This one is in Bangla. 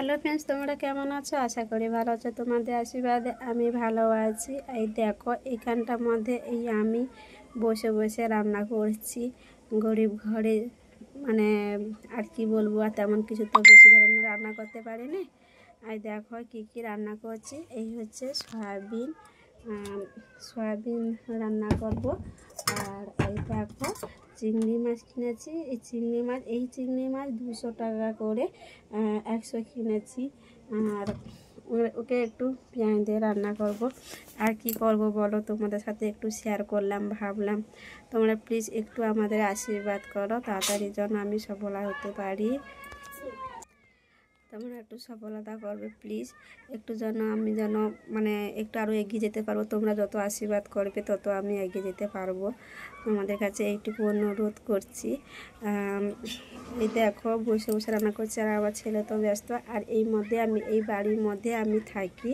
হ্যালো ফ্রেন্ডস, তোমরা কেমন আছো? আশা করি ভালো আছো। তোমাদের আশীর্বাদে আমি ভালো আছি। এই দেখো, এখানটার মধ্যে আমি বসে বসে রান্না করছি। গরিব ঘরে মানে আর কি বলবো, আর তেমন কিছু তো বেশি ধরনের রান্না করতে পারিনি। এই দেখো কি কি রান্না করছি। এই হচ্ছে সয়াবিন রান্না করব। আর এই দেখো, চিংড়ি মাছ কিনেছি। এই চিংড়ি মাছ 200 টাকা করে 100 কিনেছি। আর ওকে একটু পেঁয়াজ দিয়ে রান্না করব। আর কি করব বলো, তোমাদের সাথে একটু শেয়ার করলাম, ভাবলাম তোমরা প্লিজ একটু আমাদের আশীর্বাদ করো, তাড়াতাড়ি যেন আমি সফল হতে পারি। তোমরা একটু সফলতা করবে প্লিজ, একটু যেন আমি মানে একটু আরও এগিয়ে যেতে পারবো। তোমরা যত আশীর্বাদ করবে তত আমি এগিয়ে যেতে পারবো। তোমাদের কাছে এইটুকু অনুরোধ করছি। এই দেখো, বসে বসে রান্না করছি, আর আমার ছেলে তো ব্যস্ত। আর এই বাড়ির মধ্যে আমি থাকি।